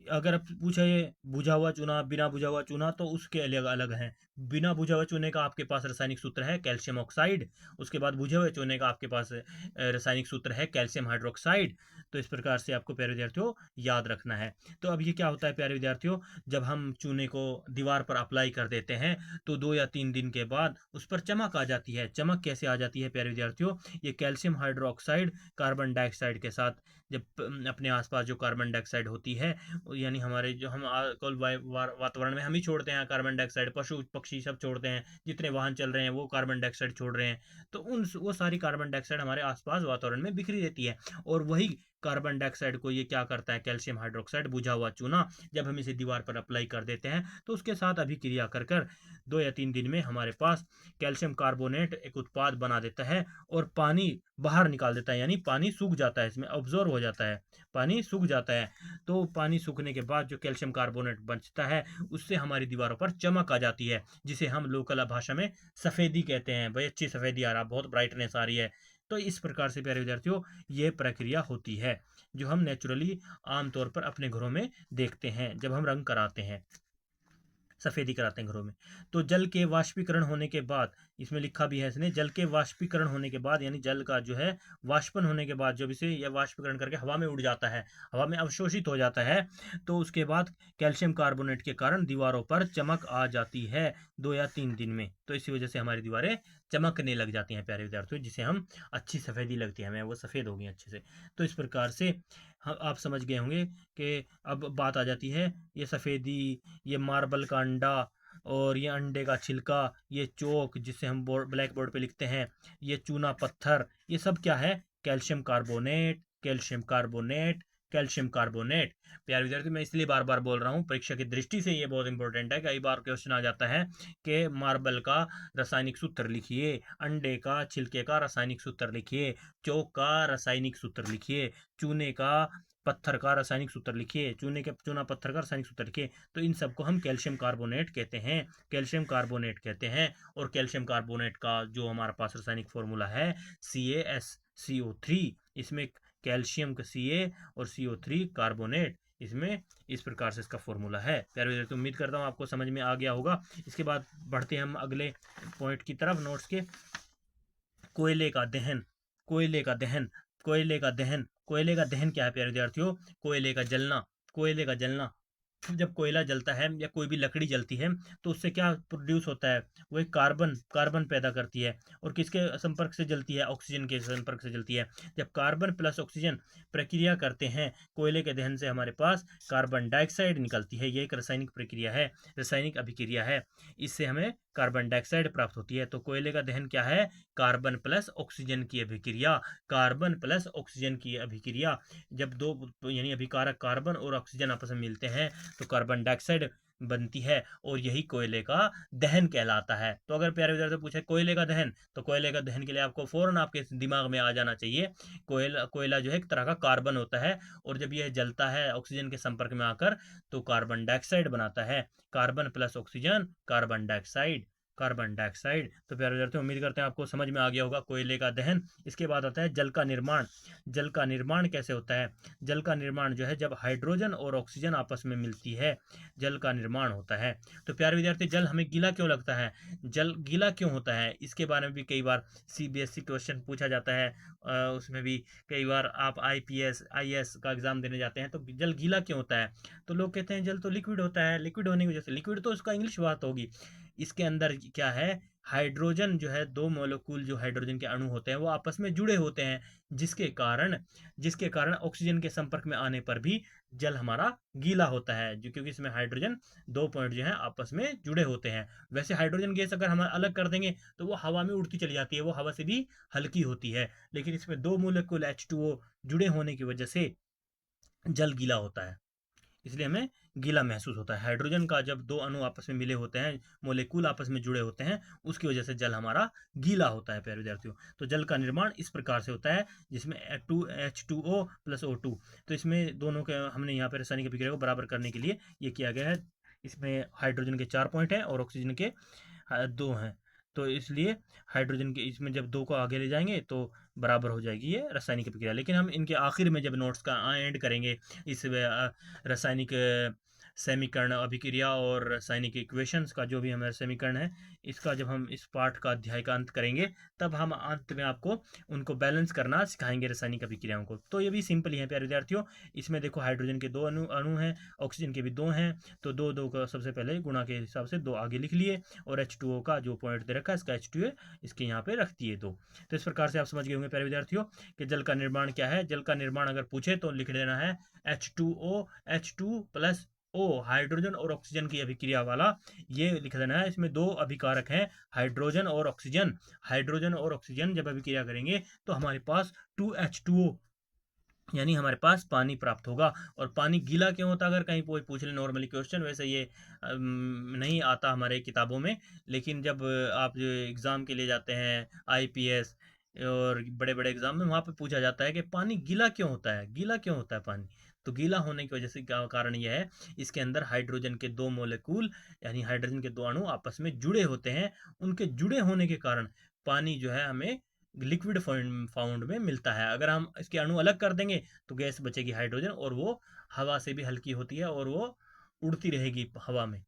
अगर आप पूछे बुझा हुआ चूना, बिना बुझा हुआ चूना, तो उसके अलग अलग हैं। बिना बुझा हुए चूने का आपके पास रासायनिक सूत्र है कैल्शियम ऑक्साइड। उसके बाद बुझे हुए चूने का आपके पास रासायनिक सूत्र है कैल्शियम हाइड्रोक्साइड। तो इस प्रकार से आपको प्यारे विद्यार्थियों याद रखना है। तो अब ये क्या होता है प्यारे विद्यार्थियों, जब हम चूने को दीवार पर अप्लाई कर देते हैं तो 2 या 3 दिन के बाद उस पर चमक आ जाती है। चमक कैसे आ जाती है प्यारे विद्यार्थियों, ये कैल्शियम हाइड्रोक्साइड कार्बन डाइऑक्साइड के साथ जब अपने आसपास जो कार्बन डाइऑक्साइड होती है, यानी हमारे जो हम कुल वातावरण में हम ही छोड़ते हैं कार्बन डाइऑक्साइड, पशु पक्षी सब छोड़ते हैं, जितने वाहन चल रहे हैं वो कार्बन डाइऑक्साइड छोड़ रहे हैं। तो वो सारी कार्बन डाइऑक्साइड हमारे आसपास वातावरण में बिखरी रहती है। और वही कार्बन डाइऑक्साइड को ये क्या करता है, कैल्शियम हाइड्रोक्साइड बुझा हुआ चूना, जब हम इसे दीवार पर अप्लाई कर देते हैं तो उसके साथ अभिक्रिया कर कर 2 या 3 दिन में हमारे पास कैल्शियम कार्बोनेट एक उत्पाद बना देता है और पानी बाहर निकाल देता है, यानी पानी सूख जाता है, इसमें ऑब्जॉर्व हो जाता है, पानी सूख जाता है। तो पानी सूखने के बाद जो कैल्शियम कार्बोनेट बचता है उससे हमारी दीवारों पर चमक आ जाती है, जिसे हम लोकल भाषा में सफ़ेदी कहते हैं। भाई अच्छी सफ़ेदी आ रहा, बहुत ब्राइटनेस आ रही है। तो इस प्रकार से प्यारे विद्यार्थियों ये प्रक्रिया होती है जो हम नेचुरली आमतौर पर अपने घरों में देखते हैं जब हम रंग कराते हैं, सफ़ेदी कराते हैं घरों में। तो जल के वाष्पीकरण होने के बाद, इसमें लिखा भी है इसने, जल के वाष्पीकरण होने के बाद यानी जल का जो है वाष्पन होने के बाद जब इसे यह वाष्पीकरण करके हवा में उड़ जाता है, हवा में अवशोषित हो जाता है, तो उसके बाद कैल्शियम कार्बोनेट के कारण दीवारों पर चमक आ जाती है 2 या 3 दिन में। तो इसी वजह से हमारी दीवारें चमकने लग जाती हैं प्यारे विद्यार्थियों, जिसे हम अच्छी सफ़ेदी लगती है हमें, वो सफ़ेद हो गई अच्छे से। तो इस प्रकार से आप समझ गए होंगे कि अब बात आ जाती है ये सफ़ेदी, ये मार्बल का अंडा और ये अंडे का छिलका, ये चौक जिसे हम ब्लैक बोर्ड पे लिखते हैं, ये चूना पत्थर, ये सब क्या है, calcium carbonate, calcium carbonate, calcium carbonate. प्यारे विद्यार्थी मैं इसलिए बार बार बोल रहा हूँ, परीक्षा की दृष्टि से ये बहुत इंपॉर्टेंट है। कई बार क्वेश्चन आ जाता है कि मार्बल का रासायनिक सूत्र लिखिए, अंडे का छिलके का रासायनिक सूत्र लिखिए, चौक का रासायनिक सूत्र लिखिए, चूने का पत्थर का रासायनिक सूत्र लिखिए, चूना पत्थर का रासायनिक सूत्र लिखिए। तो इन सबको हम कैल्शियम कार्बोनेट कहते हैं, कैल्शियम कार्बोनेट कहते हैं। और कैल्शियम कार्बोनेट का जो हमारे पास रासायनिक फॉर्मूला है CaSCO3, इसमें कैल्शियम का Ca और CO3 कार्बोनेट, इसमें इस प्रकार से इसका फॉर्मूला है। प्यारे विद्यार्थी उम्मीद करता हूँ आपको समझ में आ गया होगा। इसके बाद बढ़ते हैं हम अगले पॉइंट की तरफ नोट्स के। कोयले का दहन, कोयले का दहन, कोयले का दहन, कोयले का दहन क्या है प्यारे विद्यार्थियों, कोयले का जलना, कोयले का जलना। जब कोयला जलता है या कोई भी लकड़ी जलती है तो उससे क्या प्रोड्यूस होता है, वो एक कार्बन कार्बन पैदा करती है। और किसके संपर्क से जलती है, ऑक्सीजन के संपर्क से जलती है। जब कार्बन प्लस ऑक्सीजन प्रक्रिया करते हैं कोयले के दहन से हमारे पास कार्बन डाइऑक्साइड निकलती है। ये एक रासायनिक प्रक्रिया है, रासायनिक अभिक्रिया है, इससे हमें कार्बन डाइऑक्साइड प्राप्त होती है। तो कोयले का दहन क्या है, कार्बन प्लस ऑक्सीजन की अभिक्रिया, कार्बन प्लस ऑक्सीजन की अभिक्रिया। जब दो यानी अभिकारक कार्बन और ऑक्सीजन आपस में मिलते हैं तो कार्बन डाइऑक्साइड बनती है और यही कोयले का दहन कहलाता है। तो अगर प्यारे विद्यार्थी पूछे कोयले का दहन, तो कोयले का दहन के लिए आपको फौरन आपके दिमाग में आ जाना चाहिए, कोयला जो है एक तरह का कार्बन होता है और जब यह जलता है ऑक्सीजन के संपर्क में आकर तो कार्बन डाइऑक्साइड बनाता है। Carbon plus oxygen, carbon dioxide, carbon dioxide. तो प्यारे विद्यार्थियों उम्मीद करते हैं आपको समझ में आ गया होगा कोयले का दहन। इसके बाद आता है जल का निर्माण। जल का निर्माण कैसे होता है, जल का निर्माण जो है जब हाइड्रोजन और ऑक्सीजन आपस में मिलती है जल का निर्माण होता है। तो प्यारे विद्यार्थी जल हमें गीला क्यों लगता है, जल गीला क्यों होता है, इसके बारे में भी कई बार CBSE क्वेश्चन पूछा जाता है। उसमें भी कई बार आप IPS IAS का एग्जाम देने जाते हैं तो जल गीला क्यों होता है, तो लोग कहते हैं जल तो लिक्विड होता है, लिक्विड होने की वजह से, लिक्विड तो उसका इंग्लिश बात होगी, इसके अंदर क्या है, हाइड्रोजन जो है, दो मोलेक्यूल जो हाइड्रोजन के अणु होते हैं वो आपस में जुड़े होते हैं, जिसके कारण ऑक्सीजन के संपर्क में आने पर भी जल हमारा गीला होता है, जो क्योंकि इसमें हाइड्रोजन दो पॉइंट जो है आपस में जुड़े होते हैं। वैसे हाइड्रोजन गैस अगर हम अलग कर देंगे तो वो हवा में उड़ती चली जाती है, वो हवा से भी हल्की होती है, लेकिन इसमें दो मोलेक्यूल H2O जुड़े होने की वजह से जल गीला होता है, इसलिए हमें गीला महसूस होता है। हाइड्रोजन का जब दो अणु आपस में मिले होते हैं, मोलेक्यूल आपस में जुड़े होते हैं, उसकी वजह से जल हमारा गीला होता है प्यारे विद्यार्थियों। तो जल का निर्माण इस प्रकार से होता है, जिसमें H2O प्लस O2, तो इसमें दोनों के हमने यहाँ पर रासायनिक अभिक्रिया को बराबर करने के लिए ये किया गया है। इसमें हाइड्रोजन के 4 पॉइंट हैं और ऑक्सीजन के 2 हैं, तो इसलिए हाइड्रोजन के इसमें जब दो को आगे ले जाएंगे तो बराबर हो जाएगी ये रासायनिक अभिक्रिया। लेकिन हम इनके आखिर में जब नोट्स का एंड करेंगे, इस रासायनिक समीकरण अभिक्रिया और रासायनिक इक्वेशंस का जो भी हमारा समीकरण है, इसका जब हम इस पार्ट का अध्याय का अंत करेंगे, तब हम अंत में आपको उनको बैलेंस करना सिखाएंगे रासायनिक अभिक्रियाओं को। तो ये भी सिंपल ही है प्यारे विद्यार्थियों। इसमें देखो हाइड्रोजन के दो अणु हैं, ऑक्सीजन के भी दो हैं, तो दो दो का सबसे पहले गुणा के हिसाब से दो आगे लिख लिए, और H2O का जो पॉइंट दे रखा है इसका H2A इसके यहाँ पे रख दिए दो। तो इस प्रकार से आप समझ गए होंगे प्यारे विद्यार्थियों कि जल का निर्माण क्या है। जल का निर्माण अगर पूछे तो लिख देना है H2O H2 plus O, hydrogen और ऑक्सीजन की अभिक्रिया वाला ये लिख देना है। इसमें दो अभिकारक हैं, हाइड्रोजन और ऑक्सीजन। हाइड्रोजन और ऑक्सीजन जब अभिक्रिया करेंगे तो हमारे पास 2H2O यानी हमारे पास पानी प्राप्त होगा। और पानी गीला क्यों होता है, अगर कहीं कोई पूछ ले नॉर्मली क्वेश्चन, वैसे ये नहीं आता हमारे किताबों में, लेकिन जब आप जो एग्ज़ाम के लिए जाते हैं IPS और बड़े बड़े एग्जाम में, वहाँ पे पूछा जाता है कि पानी गीला क्यों होता है, गीला क्यों होता है पानी। तो गीला होने की वजह से क्या कारण यह है, इसके अंदर हाइड्रोजन के दो मोलेक्यूल यानी हाइड्रोजन के दो अणु आपस में जुड़े होते हैं। उनके जुड़े होने के कारण पानी जो है हमें लिक्विड फाउंड में मिलता है। अगर हम इसके अणु अलग कर देंगे तो गैस बचेगी हाइड्रोजन, और वो हवा से भी हल्की होती है और वो उड़ती रहेगी हवा में।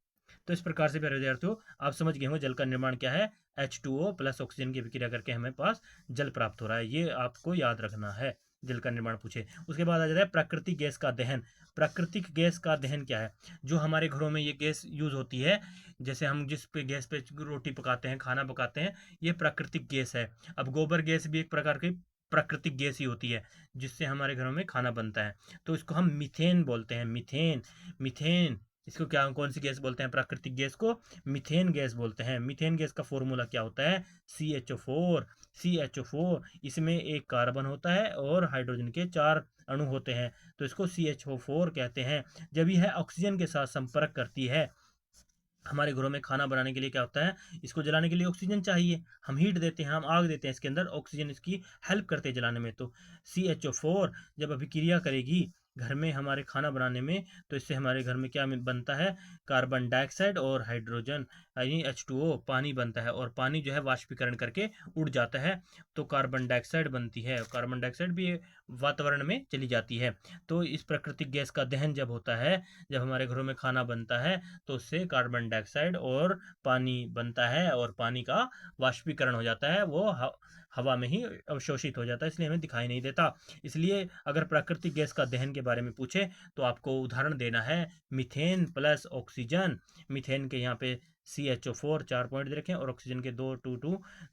तो इस प्रकार से प्यारे विद्यार्थियों आप समझ गए होंगे जल का निर्माण क्या है। H2O प्लस ऑक्सीजन की अभिक्रिया करके हमें पास जल प्राप्त हो रहा है, ये आपको याद रखना है जल का निर्माण पूछे। उसके बाद आ जाता है प्राकृतिक गैस का दहन। प्राकृतिक गैस का दहन क्या है, जो हमारे घरों में ये गैस यूज होती है, जैसे हम जिस पे गैस पे रोटी पकाते हैं, खाना पकाते हैं, ये प्राकृतिक गैस है। अब गोबर गैस भी एक प्रकार की प्राकृतिक गैस ही होती है, जिससे हमारे घरों में खाना बनता है। तो इसको हम मीथेन बोलते हैं, मीथेन। मीथेन इसको क्या, कौन सी गैस बोलते हैं, प्राकृतिक गैस को मीथेन गैस बोलते हैं। मीथेन गैस का फॉर्मूला क्या होता है, CH4। CH4 इसमें एक कार्बन होता है और हाइड्रोजन के 4 अणु होते हैं, तो इसको CH4 कहते हैं। जब यह ऑक्सीजन के साथ संपर्क करती है, हमारे घरों में खाना बनाने के लिए क्या होता है, इसको जलाने के लिए ऑक्सीजन चाहिए, हम हीट देते हैं, हम आग देते हैं, इसके अंदर ऑक्सीजन इसकी हेल्प करते हैं जलाने में। तो CH4 जब अभिक्रिया करेगी घर में हमारे खाना बनाने में, तो इससे हमारे घर में क्या बनता है, कार्बन डाइऑक्साइड और हाइड्रोजन यानी H2O, पानी बनता है, और पानी जो है वाष्पीकरण करके उड़ जाता है, तो कार्बन डाइऑक्साइड बनती है। कार्बन डाइऑक्साइड भी वातावरण में चली जाती है। तो इस प्राकृतिक गैस का दहन जब होता है, जब हमारे घरों में खाना बनता है, तो उससे कार्बन डाइऑक्साइड और पानी बनता है, और पानी का वाष्पीकरण हो जाता है, वो हवा में ही अवशोषित हो जाता है, इसलिए हमें दिखाई नहीं देता। इसलिए अगर प्राकृतिक गैस का दहन के बारे में पूछे तो आपको उदाहरण देना है मीथेन प्लस ऑक्सीजन। मीथेन के यहाँ पे CH4 4 पॉइंट दे रखे हैं, और ऑक्सीजन के 2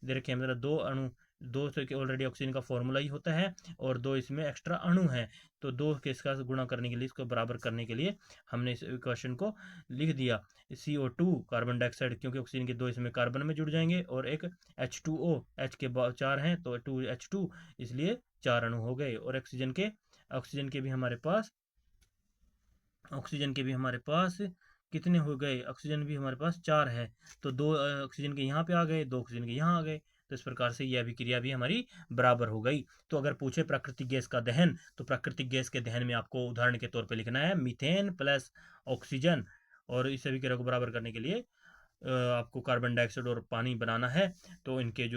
दे रखे हैं, मतलब दो अणु, दो से ऑलरेडी ऑक्सीजन का फॉर्मूला ही होता है, और दो इसमें एक्स्ट्रा अणु हैं, तो दो के इसका गुणा करने के लिए, इसको बराबर करने के लिए हमने इस इक्वेशन को लिख दिया। CO2 कार्बन डाइऑक्साइड, क्योंकि ऑक्सीजन के दो इसमें कार्बन में जुड़ जाएंगे, और एक H2O, H के 4 हैं तो 2H2, इसलिए 4 अणु हो गए। और ऑक्सीजन के भी हमारे पास कितने हो गए, ऑक्सीजन भी हमारे पास 4 है, तो 2 ऑक्सीजन के यहाँ पे आ गए, 2 ऑक्सीजन के यहाँ आ गए, तो इस प्रकार से यह अभिक्रिया भी हमारी बराबर हो गई। तो अगर पूछे प्राकृतिक गैस का दहन, तो प्राकृतिक गैस के दहन में आपको उदाहरण के तौर पे लिखना है मीथेन प्लस ऑक्सीजन, और इस अभिक्रिया को बराबर करने के लिए आपको कार्बन डाइऑक्साइड और पानी बनाना है। तो इनके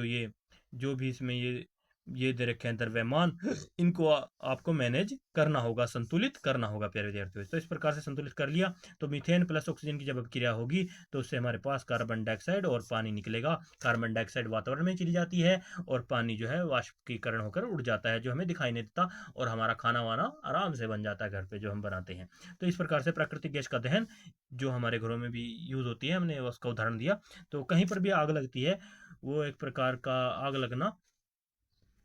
जो भी इसमें ये दे रखे हैं द्रव्यमान, इनको आपको मैनेज करना होगा, संतुलित करना होगा प्यारे विद्यार्थियों। तो इस प्रकार से संतुलित कर लिया, तो मीथेन प्लस ऑक्सीजन की जब अभिक्रिया होगी तो उससे हमारे पास कार्बन डाइऑक्साइड और पानी निकलेगा। कार्बन डाइऑक्साइड वातावरण में चली जाती है, और पानी जो है वाष्पीकरण होकर उड़ जाता है, जो हमें दिखाई नहीं देता, और हमारा खाना वाना आराम से बन जाता है घर पे जो हम बनाते हैं। तो इस प्रकार से प्राकृतिक गैस का दहन जो हमारे घरों में भी यूज़ होती है, हमने उसका उदाहरण दिया। तो कहीं पर भी आग लगती है, वो एक प्रकार का आग लगना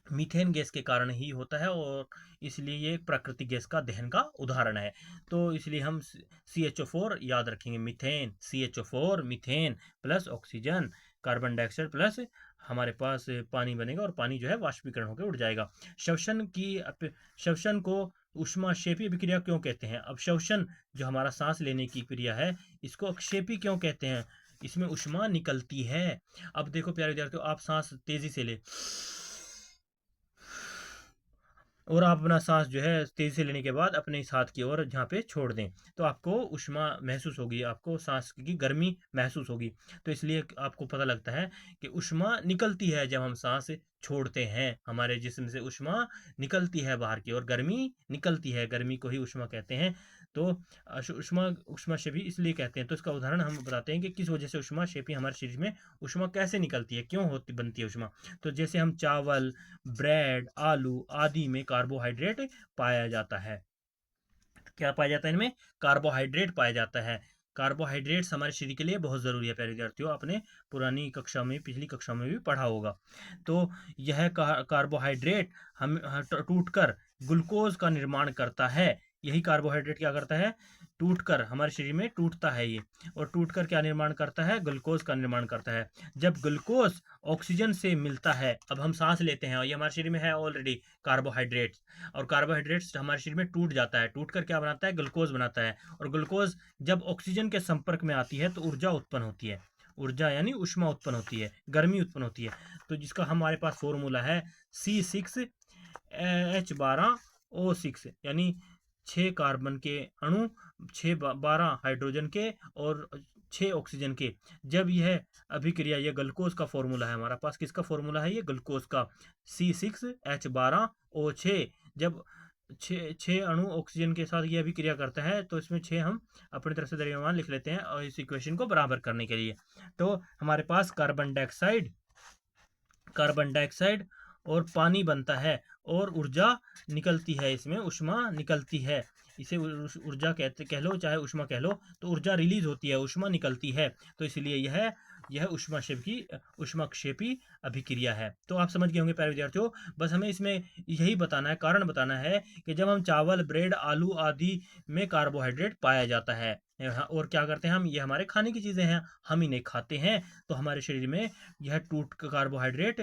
मीथेन गैस के कारण ही होता है, और इसलिए ये एक प्राकृतिक गैस का दहन का उदाहरण है। तो इसलिए हम CH4 याद रखेंगे, methane, CH4 methane plus oxygen, carbon dioxide plus हमारे पास पानी बनेगा, और पानी जो है वाष्पीकरण होकर उड़ जाएगा। श्वसन की श्वसन को ऊष्माक्षेपी अभिक्रिया क्यों कहते हैं? अब श्वसन जो हमारा सांस लेने की क्रिया है, इसको अक्षेपी क्यों कहते हैं? इसमें ऊष्मा निकलती है। अब देखो प्यारे विद्यार्थियों, आप सांस तेजी से ले और आप अपना सांस जो है तेजी से लेने के बाद अपने इस हाथ की ओर जहाँ पे छोड़ दें, तो आपको ऊष्मा महसूस होगी, आपको सांस की गर्मी महसूस होगी। तो इसलिए आपको पता लगता है कि ऊष्मा निकलती है जब हम सांस छोड़ते हैं, हमारे जिस्म से ऊष्मा निकलती है बाहर की ओर, गर्मी निकलती है, गर्मी को ही ऊष्मा कहते हैं। तो ऊष्मा ऊष्माक्षेपी इसलिए कहते हैं। तो इसका उदाहरण हम बताते हैं कि किस वजह से ऊष्माक्षेपी हमारे शरीर में ऊष्मा कैसे निकलती है, क्यों होती बनती है ऊष्मा। तो जैसे हम चावल, ब्रेड, आलू आदि में कार्बोहाइड्रेट पाया जाता है। क्या पाया जाता है इनमें? कार्बोहाइड्रेट पाया जाता है। कार्बोहाइड्रेट्स हमारे शरीर के लिए बहुत ज़रूरी है प्यारे विद्यार्थियों, आपने पुरानी कक्षा में, पिछली कक्षा में भी पढ़ा होगा। तो यह कार्बोहाइड्रेट हम टूट कर ग्लूकोज का निर्माण करता है। यही कार्बोहाइड्रेट क्या करता है? टूटकर हमारे शरीर में टूटता है ये, और टूटकर क्या निर्माण करता है? ग्लूकोज का निर्माण करता है। जब ग्लूकोज ऑक्सीजन से मिलता है, अब हम सांस लेते हैं और ये हमारे शरीर में है ऑलरेडी कार्बोहाइड्रेट्स, और कार्बोहाइड्रेट्स हमारे शरीर में टूट जाता है, टूट कर क्या बनाता है? ग्लूकोज बनाता है। और ग्लूकोज जब ऑक्सीजन के संपर्क में आती है तो ऊर्जा उत्पन्न होती है, ऊर्जा यानी ऊष्मा उत्पन्न होती है, गर्मी उत्पन्न होती है। तो जिसका हमारे पास फॉर्मूला है C6H12O6, यानी 6 कार्बन के अणु, 12 हाइड्रोजन के और 6 ऑक्सीजन के। जब यह अभिक्रिया, यह ग्लूकोज का फॉर्मूला है हमारे पास, किसका फॉर्मूला है? ये ग्लूकोज का, C6H12O6। जब छः अणु ऑक्सीजन के साथ ये अभिक्रिया करता है, तो इसमें 6 हम अपनी तरफ से द्रव्यमान लिख लेते हैं और इस इक्वेशन को बराबर करने के लिए। तो हमारे पास कार्बन डाइऑक्साइड और पानी बनता है, और ऊर्जा निकलती है, इसमें ऊष्मा निकलती है। इसे ऊर्जा कहते, कह लो चाहे ऊष्मा कह लो, तो ऊर्जा रिलीज होती है, ऊष्मा निकलती है। तो इसलिए यह ऊष्माक्षेपी अभिक्रिया है। तो आप समझ गए होंगे प्यारे विद्यार्थियों। बस हमें इसमें यही बताना है, कारण बताना है कि जब हम चावल, ब्रेड, आलू आदि में कार्बोहाइड्रेट पाया जाता है, और क्या करते हैं हम, ये हमारे खाने की चीज़ें हैं, हम इन्हें खाते हैं, तो हमारे शरीर में यह कार्बोहाइड्रेट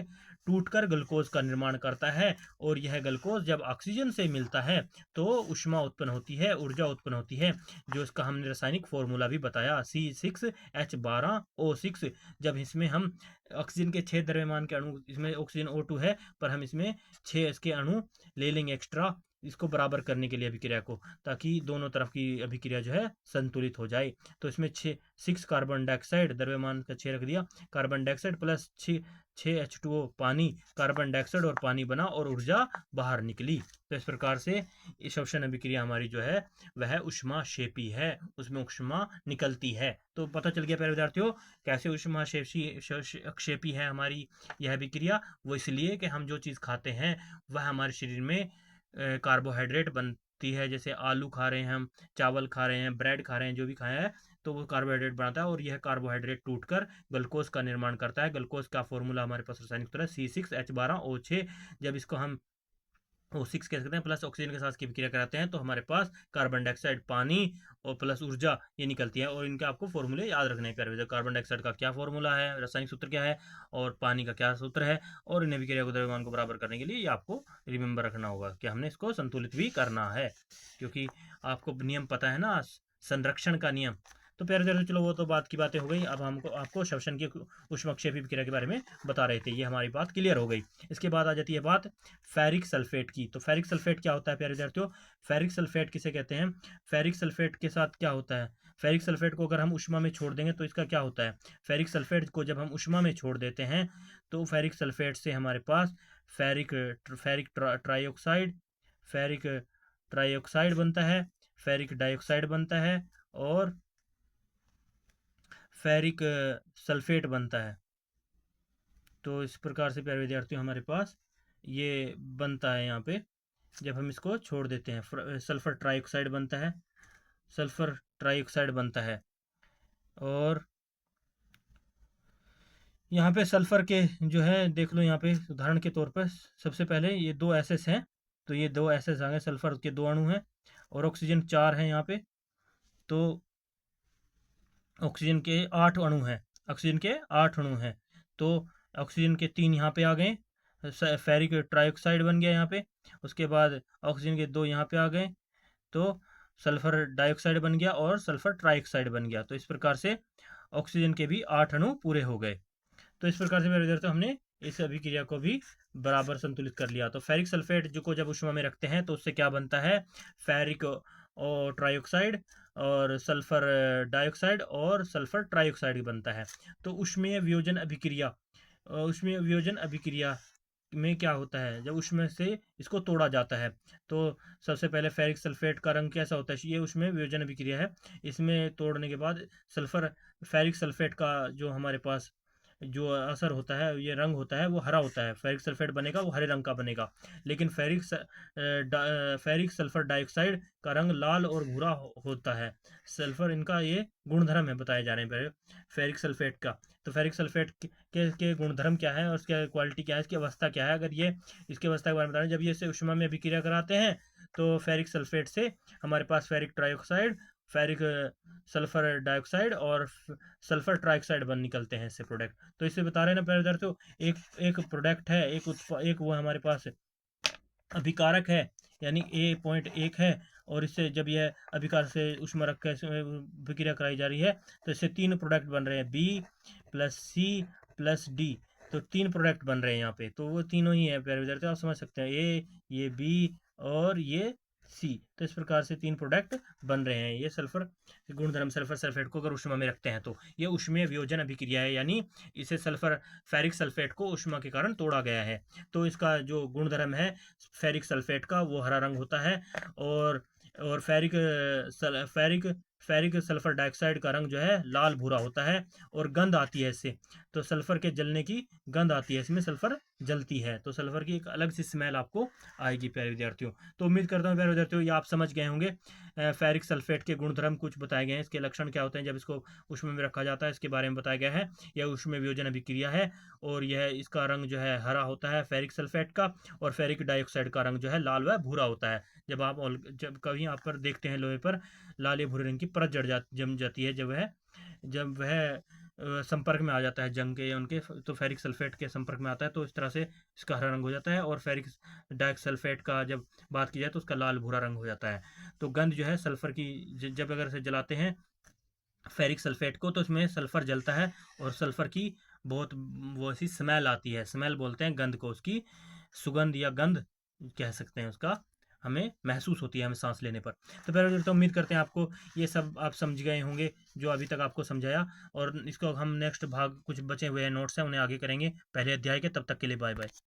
टूटकर ग्लूकोज का निर्माण करता है, और यह ग्लूकोज जब ऑक्सीजन से मिलता है तो ऊष्मा उत्पन्न होती है, ऊर्जा उत्पन्न होती है, जो इसका हमने रासायनिक फॉर्मूला भी बताया, C6H12O6। जब इसमें हम ऑक्सीजन के 6 द्रव्यमान के अणु, इसमें ऑक्सीजन O2 है, पर हम इसमें 6 इसके अणु ले लेंगे एक्स्ट्रा, इसको बराबर करने के लिए अभिक्रिया को, ताकि दोनों तरफ की अभिक्रिया जो है संतुलित हो जाए। तो इसमें 6 कार्बन डाइऑक्साइड, द्रव्यमान का 6 रख दिया, कार्बन डाइऑक्साइड प्लस 6 H2O पानी, कार्बन डाइऑक्साइड और पानी बना, और ऊर्जा बाहर निकली। तो इस प्रकार से श्वसन अभिक्रिया हमारी जो है वह ऊष्माक्षेपी है, उसमें ऊष्मा निकलती है। तो पता चल गया प्यारे विद्यार्थियों कैसे ऊष्माक्षेपी है हमारी यह अभिक्रिया। वो इसलिए कि हम जो चीज़ खाते हैं वह हमारे शरीर में कार्बोहाइड्रेट बनती है। जैसे आलू खा रहे हैं हम, चावल खा रहे हैं, ब्रेड खा रहे हैं, जो भी खाया है, तो वो कार्बोहाइड्रेट बनाता है, और यह कार्बोहाइड्रेट टूटकर ग्लूकोज का निर्माण करता है। ग्लूकोज का फॉर्मूला हमारे पास रासायनिक सूत्र है C6H12O6। जब इसको हम O6 कह सकते हैं, प्लस ऑक्सीजन के साथ की विक्रिया कराते हैं, तो हमारे पास कार्बन डाइऑक्साइड, पानी और प्लस ऊर्जा ये निकलती है। और इनके आपको फॉर्मूले याद रखने हैं प्यारे। कार्बन डाइऑक्साइड का क्या फॉर्मूला है, रासायनिक सूत्र क्या है, और पानी का क्या सूत्र है, और इन अभिक्रिया को द्रव्यमान को बराबर करने के लिए ये आपको रिमेंबर रखना होगा कि हमने इसको संतुलित भी करना है, क्योंकि आपको नियम पता है ना, संरक्षण का नियम। तो प्यारे विद्यार्थी चलो वो तो बात की बातें हो गई, अब हमको आपको श्वसन की ऊष्माक्षेपी विक्रिया के बारे में बता रहे थे, ये हमारी बात क्लियर हो गई। इसके बाद आ जाती है बात फेरिक सल्फेट की। तो फेरिक सल्फेट क्या होता है प्यारे विद्यार्थियों? फेरिक सल्फेट किसे कहते हैं? फेरिक सल्फेट के साथ क्या होता है? फेरिक सल्फेट को अगर हम ऊष्मा में छोड़ देंगे तो इसका क्या होता है? फेरिक सल्फेट को जब हम ऊष्मा में छोड़ देते हैं तो फेरिक सल्फेट से हमारे पास ferric ferric trioxide ferric trioxide बनता है, फेरिक डाइऑक्साइड बनता है, और फेरिक सल्फेट बनता है। तो इस प्रकार से प्यारे विद्यार्थियों हमारे पास ये बनता है यहाँ पे, जब हम इसको छोड़ देते हैं। सल्फर ट्राइऑक्साइड बनता है, सल्फर ट्राइऑक्साइड बनता है। और यहाँ पे सल्फर के जो है देख लो, यहाँ पे उदाहरण के तौर पर सबसे पहले ये 2 एसएस हैं, तो ये 2 एसएस आ गए, सल्फर के 2 अणु हैं, और ऑक्सीजन 4 हैं यहाँ पे, तो ऑक्सीजन के 8 अणु हैं, ऑक्सीजन के 8 अणु हैं, तो ऑक्सीजन के 3 यहाँ पे आ गए, फेरिक ट्राइऑक्साइड बन गया यहाँ पे, उसके बाद ऑक्सीजन के 2 यहाँ पे आ गए, तो सल्फर डाइऑक्साइड बन गया और सल्फर ट्राइऑक्साइड बन गया। तो इस प्रकार से ऑक्सीजन के भी 8 अणु पूरे हो गए। तो इस प्रकार से मेरे विद्यार्थियों हमने इस अभिक्रिया को भी बराबर संतुलित कर लिया। तो फेरिक सल्फेट जो को जब उष्मा में रखते हैं तो उससे क्या बनता है, फेरिक और ट्राइऑक्साइड और सल्फर डाइऑक्साइड और सल्फर ट्राइऑक्साइड बनता है। तो उष्मीय वियोजन अभिक्रिया, उष्मीय वियोजन अभिक्रिया में क्या होता है, जब उसमें से इसको तोड़ा जाता है तो सबसे पहले फेरिक सल्फेट का रंग कैसा होता है, ये उसमें वियोजन अभिक्रिया है। इसमें तोड़ने के बाद सल्फर फेरिक सल्फेट का जो हमारे पास जो असर होता है, ये रंग होता है वो हरा होता है, फेरिक सल्फेट बनेगा वो हरे रंग का बनेगा। लेकिन फेरिक सल्फर डाइऑक्साइड का रंग लाल और भूरा होता है। सल्फर इनका ये गुणधर्म है बताए जा रहे हैं पहले फेरिक सल्फेट का। तो फेरिक सल्फेट के गुणधर्म क्या है और उसकी क्वालिटी क्या है, इसकी अवस्था क्या है, अगर ये इसकी अवस्था के बारे में बता रहे हैं, जब ये इसे ऊष्मा में अभिक्रिया कराते हैं तो फेरिक सल्फेट से हमारे पास ferric trioxide, ferric sulphur dioxide और सल्फर ट्राइऑक्साइड बन निकलते हैं इससे प्रोडक्ट। तो इससे बता रहे हैं ना पहले इधर, तो एक एक प्रोडक्ट है, एक वो हमारे पास अभिकारक है, यानी A.1 है, और इससे जब यह अभिकार से ऊष्मा रख कर विक्रिया कराई जा रही है तो इससे 3 प्रोडक्ट बन रहे हैं, B+C+D। तो 3 प्रोडक्ट बन रहे हैं यहाँ पे, तो वो तीनों ही है प्यारे विद्यार्थी, आप समझ सकते हैं, ये B और ये सी। तो इस प्रकार से 3 प्रोडक्ट बन रहे हैं। ये सल्फर गुणधर्म सल्फर सल्फेट को अगर ऊष्मा में रखते हैं तो ये ऊष्मीय वियोजन अभिक्रिया है, यानी इसे सल्फर फेरिक सल्फेट को ऊष्मा के कारण तोड़ा गया है। तो इसका जो गुणधर्म है फेरिक सल्फेट का वो हरा रंग होता है, और फेरिक सल्फर डाइऑक्साइड का रंग जो है लाल भूरा होता है, और गंध आती है इससे, तो सल्फर के जलने की गंध आती है, इसमें सल्फर जलती है, तो सल्फर की एक अलग सी स्मेल आपको आएगी प्यारे विद्यार्थियों। तो उम्मीद करता हूँ प्यारे विद्यार्थियों ये आप समझ गए होंगे। फेरिक सल्फेट के गुणधर्म कुछ बताए गए हैं, इसके लक्षण क्या होते हैं जब इसको ऊष्मा में रखा जाता है, इसके बारे में बताया गया है। यह ऊष्मीय वियोजन अभिक्रिया है, और यह इसका रंग जो है हरा होता है फेरिक सल्फेट का, और फेरिक डाइऑक्साइड का रंग जो है लाल व भूरा होता है। जब कभी आप पर देखते हैं लोहे पर लाल या भूरे रंग की परत जम जाती है, जब वह संपर्क में आ जाता है जंग के या उनके, तो फेरिक सल्फेट के संपर्क में आता है तो इस तरह से इसका हरा रंग हो जाता है, और फेरिक डाइसल्फेट का जब बात की जाए तो उसका लाल भूरा रंग हो जाता है। तो गंध जो है सल्फर की, जब अगर से जलाते हैं फेरिक सल्फेट को तो इसमें सल्फर जलता है, और सल्फर की बहुत वो सी स्मेल आती है, स्मेल बोलते हैं गंध को, उसकी सुगंध या गंध कह सकते हैं उसका, हमें महसूस होती है हमें सांस लेने पर। तो पहले तो उम्मीद करते हैं आपको ये सब आप समझ गए होंगे जो अभी तक आपको समझाया, और इसको हम नेक्स्ट भाग कुछ बचे हुए नोट्स हैं उन्हें आगे करेंगे पहले अध्याय के। तब तक के लिए बाय बाय।